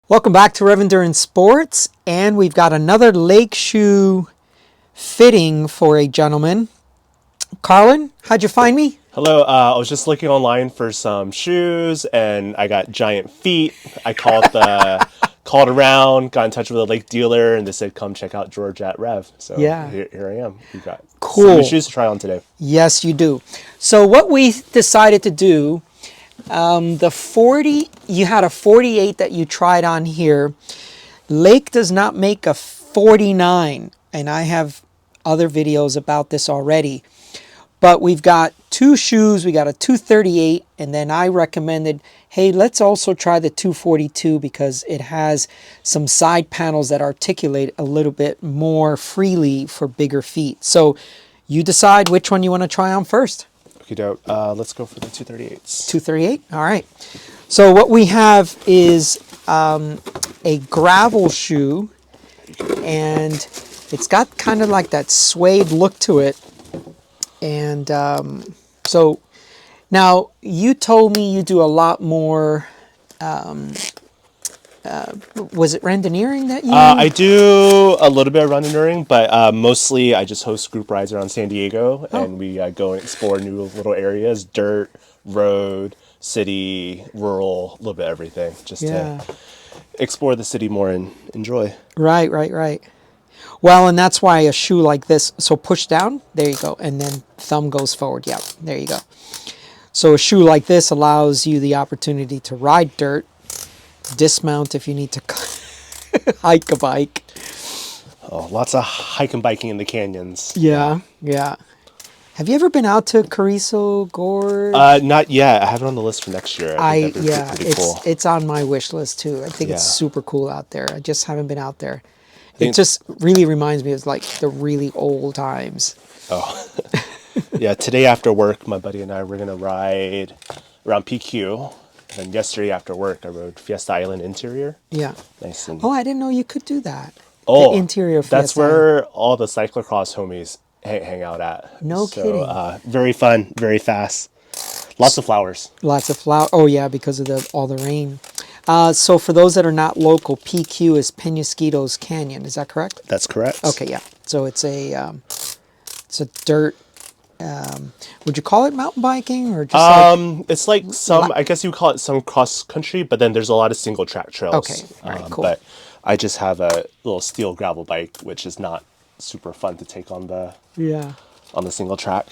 Welcome back to Rev Endurance Sports, and we've got another lake shoe fitting for a gentleman. Carlin, how'd you find me? Hello, I was just looking online for some shoes, and I got giant feet. I called around, got in touch with a lake dealer, and they said, "Come check out George at Rev." So Yeah. here I am. We got some Cool. new shoes to try on today. Yes, you do. So what we decided to do, the 40, you had a 48 that you tried on here. Lake does not make a 49, and I have other videos about this already. But we've got two shoes. We got a 238, and then I recommended, hey, let's also try the 242 because it has some side panels that articulate a little bit more freely for bigger feet. So you decide which one you want to try on first. Okay, dope. Let's go for the 238s. 238? All right. So what we have is a gravel shoe, and it's got kind of like that suede look to it. And so now you told me you do a lot more, was it rendineering that you? I do a little bit of rendineering, but mostly I just host group rides around San Diego, and we go and explore new little areas, dirt, road, city, rural, a little bit of everything, just to explore the city more and enjoy. Right. Well, and that's why a shoe like this, so push down, there you go, and then thumb goes forward. Yep, there you go. So a shoe like this allows you the opportunity to ride dirt, dismount if you need to hike a bike. Oh, lots of hiking, biking in the canyons. Yeah. Have you ever been out to Carrizo Gorge? Not yet. I have it on the list for next year. I think that'd be pretty cool. It's on my wish list too. I think it's super cool out there. I just haven't been out there. It just really reminds me of like the really old times. Oh, yeah. Today after work, my buddy and I were gonna ride around PQ. And yesterday after work, I rode Fiesta Island interior. Yeah. Nice and. Oh, I didn't know you could do that. Oh, the interior Fiesta that's where all the cyclocross homies hang out at. No kidding. Very fun, very fast. Lots of flowers. Lots of flowers. Oh yeah, because of all the rain. So for those that are not local, PQ is Penasquitos Canyon. Is that correct? That's correct. Okay, yeah. So it's a dirt. Would you call it mountain biking or just it's like some. I guess you call it some cross country, but then there's a lot of single track trails. Okay, all right, cool. But I just have a little steel gravel bike, which is not super fun to take on the single track.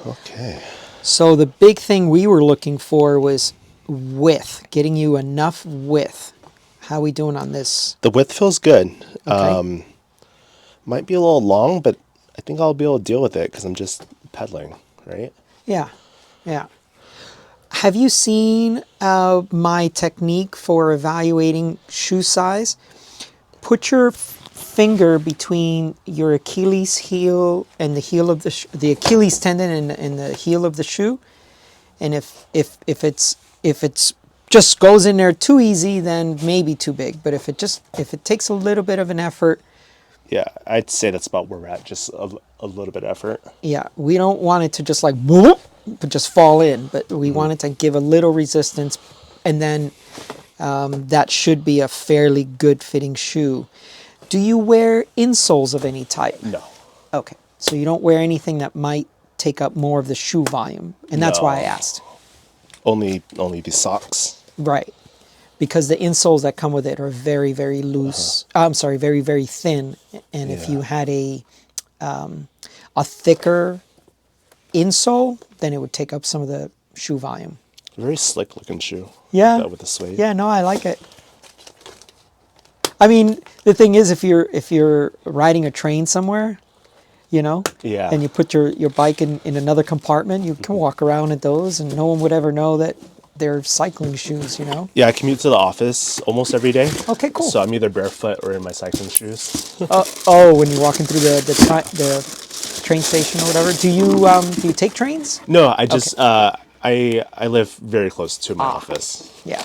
Okay. So the big thing we were looking for was width, getting you enough width. How are we doing on this? The width feels good. Okay. Might be a little long, but I think I'll be able to deal with it because I'm just pedaling, right? Yeah. Have you seen my technique for evaluating shoe size? Put your finger between your Achilles heel and the heel of the Achilles tendon and the heel of the shoe, and if it's just goes in there too easy, then maybe too big. But if it takes a little bit of an effort, yeah, I'd say that's about where we're at. Just a little bit of effort. Yeah, we don't want it to just like whoop, but just fall in, but we want it to give a little resistance, and then that should be a fairly good fitting shoe. Do you wear insoles of any type? No. Okay, so you don't wear anything that might take up more of the shoe volume, and that's why I asked. Only the socks. Right, because the insoles that come with it are very, very loose. I'm sorry, very, very thin, and if you had a thicker insole, then it would take up some of the shoe volume. Very slick looking shoe. Yeah. With the suede. Yeah, no, I like it. I mean, the thing is, if you're riding a train somewhere, and you put your bike in another compartment, you can walk around in those, and no one would ever know that they're cycling shoes, Yeah, I commute to the office almost every day. Okay, cool. So I'm either barefoot or in my cycling shoes. When you're walking through the train station or whatever, do you take trains? No, I just I live very close to my office. Yeah.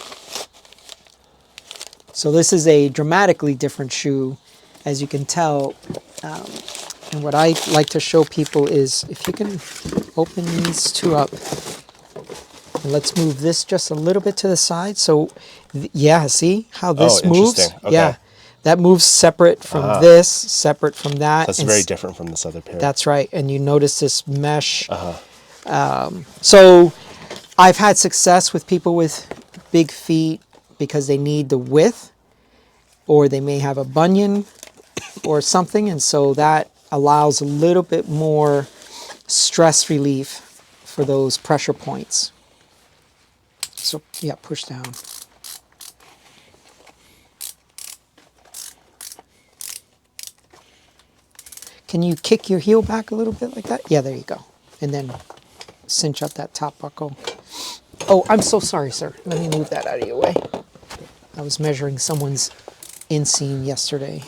So this is a dramatically different shoe, as you can tell. And what I like to show people is, if you can open these two up, And let's move this just a little bit to the side. So, yeah, see how this moves? Interesting. Okay. Yeah, that moves separate from this, separate from that. That's very different from this other pair. That's right. And you notice this mesh. So I've had success with people with big feet because they need the width, or they may have a bunion or something. And so that allows a little bit more stress relief for those pressure points. So yeah, push down. Can you kick your heel back a little bit like that? Yeah, there you go. And then cinch up that top buckle. Oh, I'm so sorry, sir. Let me move that out of your way. I was measuring someone's inseam yesterday.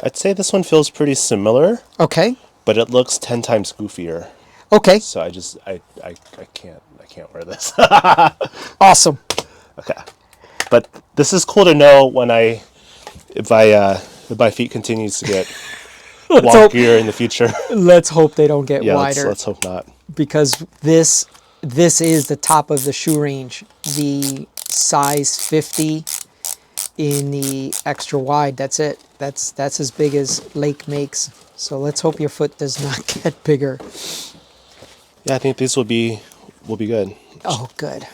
I'd say this one feels pretty similar. Okay. But it looks 10 times goofier. Okay. So I can't wear this. Awesome. Okay. But this is cool to know when if my feet continues to get wonkier in the future. Let's hope they don't get Yeah, wider. let's hope not. Because this is the top of the shoe range. The size 50 in the extra wide, that's it. That's as big as Lake makes. So let's hope your foot does not get bigger. Yeah, I think these will be good. Oh, good.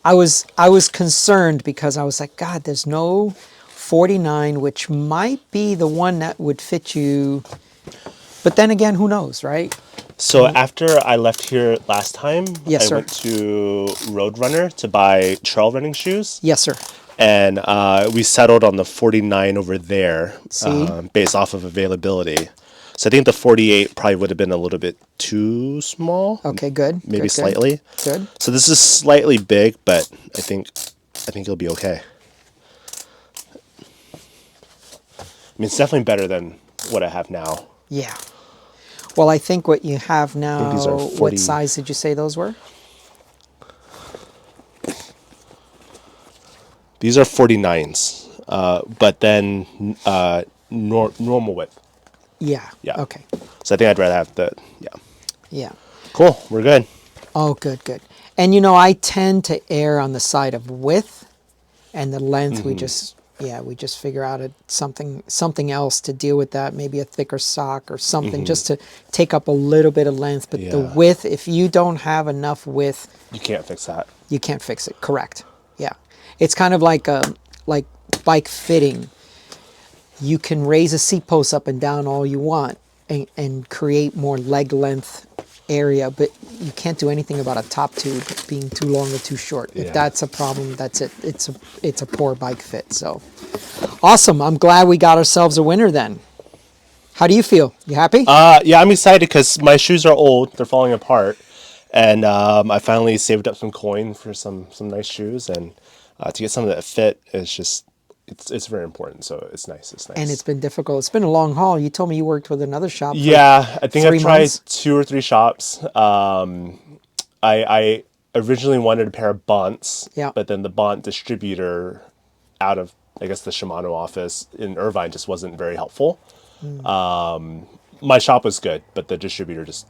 I was concerned because I was like, God, there's no 49, which might be the one that would fit you. But then again, who knows, right? So after I left here last time, Yes, I sir. went to Roadrunner to buy trail running shoes. Yes, sir. And we settled on the 49 over there, See? based off of availability. So I think the 48 probably would have been a little bit too small. Okay, good. Maybe Good, slightly. Good. So this is slightly big, but I think it'll be okay. I mean, it's definitely better than what I have now. Yeah. Well, I think what you have now, these are 40. what size did you say those were? These are 49s, but then normal width. Yeah. Yeah. Okay. So I think I'd rather have yeah. Yeah. Cool, we're good. Oh, good, good. And I tend to err on the side of width, and the length we just figure out something else to deal with that. Maybe a thicker sock or something, just to take up a little bit of length. But the width, if you don't have enough width, You can't fix that. you can't fix it. Correct. Yeah. It's kind of like bike fitting. You can raise a seat post up and down all you want and create more leg length area, but you can't do anything about a top tube being too long or too short. If that's a problem, that's it. It's a poor bike fit. So awesome. I'm glad we got ourselves a winner then. How do you feel? You happy? Yeah, I'm excited because my shoes are old. They're falling apart. And I finally saved up some coin for some nice shoes. And to get some that fit is just, it's very important. So it's nice. It's nice. And it's been difficult. It's been a long haul. You told me you worked with another shop. Yeah, I think 3 I've tried months? 2 or 3 shops. I originally wanted a pair of Bonts, Yeah. but then the Bont distributor out of, I guess, the Shimano office in Irvine just wasn't very helpful. My shop was good, but the distributor just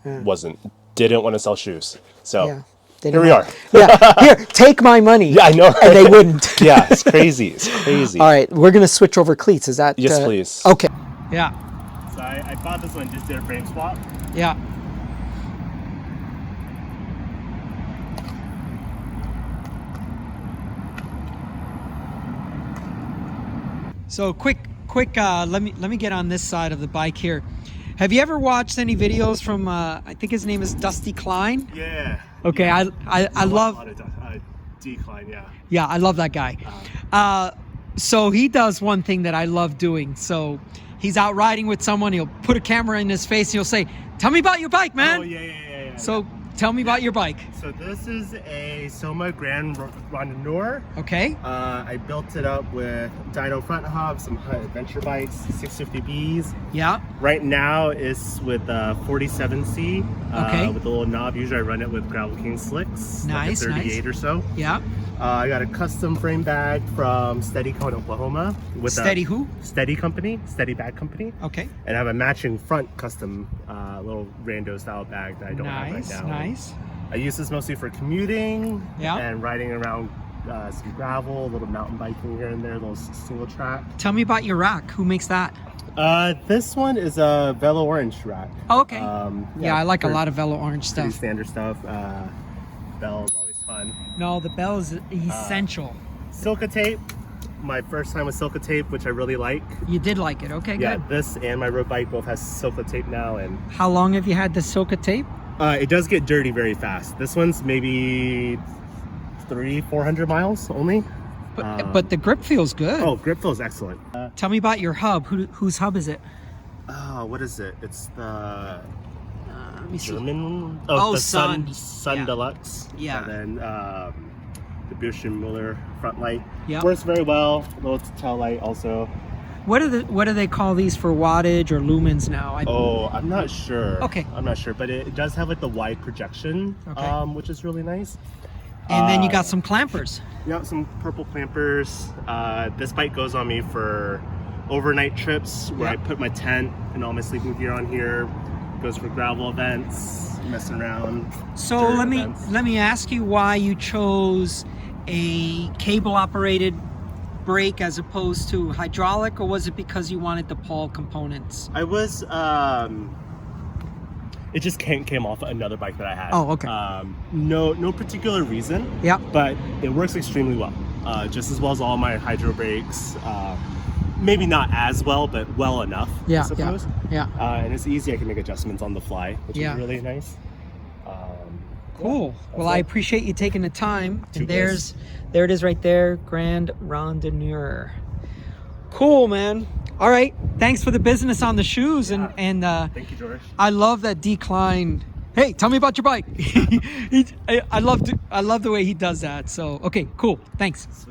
didn't want to sell shoes. So Yeah. here we are. Yeah. Here, take my money. Yeah, I know. And they wouldn't. Yeah, it's crazy. It's crazy. All right, we're going to switch over cleats. Is that? Yes, please. Okay. Yeah. So I bought this one, just did a frame swap. Yeah. So quick. Let me get on this side of the bike here. Have you ever watched any videos from? I think his name is Dusty Klein. Yeah. Okay, I love. Decline, yeah. Yeah, I love that guy. So he does one thing that I love doing. So he's out riding with someone. He'll put a camera in his face. And he'll say, "Tell me about your bike, man." Oh yeah. So tell me about your bike. So this is a Soma Grand Rondeur. Okay. I built it up with dyno front hub, some adventure bikes, 650Bs. Yeah. Right now it's with 47C Okay. with a little knob. Usually I run it with Gravel King slicks, Nice, like a 38 or so. Yeah. I got a custom frame bag from Steady Co in Oklahoma. With Steady who? Steady Company, Steady Bag Company. Okay. And I have a matching front custom little rando style bag that I don't have right now. Nice. I use this mostly for commuting Yeah. and riding around some gravel, a little mountain biking here and there, a little single track. Tell me about your rack. Who makes that? This one is a Velo Orange rack. Oh, okay. Yeah, I like a pretty- lot of Velo Orange pretty stuff. standard stuff. Bell is always fun. No, the bell is essential. Silka tape. My first time with Silka tape, which I really like. You did like it. Okay, Yeah, good. this and my road bike both has Silka tape now, and How long have you had the Silka tape? it does get dirty very fast. This one's maybe 300-400 miles only. But the grip feels good. Oh, grip feels excellent. Tell me about your hub. Whose hub is it? What is it? It's the Let me see. German. Oh, the Sun. Sun Yeah. Deluxe. Yeah. And then the Muller front light Yeah. works very well. Little tail light also. What do they call these for wattage or lumens now? I'm not sure. Okay. I'm not sure, but it does have like the wide projection, Okay. which is really nice. And then you got some clampers. Yeah, some purple clampers. This bike goes on me for overnight trips where Yeah. I put my tent and all my sleeping gear on here. Goes for gravel events, messing around. So dirt let events. me ask you why you chose a cable operated brake as opposed to hydraulic, or was it because you wanted the Paul components? I was it just came off another bike that I had. Oh, okay. No particular reason. Yeah. But it works extremely well. Just as well as all my hydro brakes. Maybe not as well, but well enough. Yeah, I suppose. yeah. And it's easy. I can make adjustments on the fly, which Yeah. is really nice. Cool. Well, I appreciate you taking the time. Too And there it is right there, Grand Randonneur. Cool, man. All right. Thanks for the business on the shoes, and Thank you, George. I love that decline. Hey, tell me about your bike. I love the way he does that. So, okay, cool. Thanks. Sweet.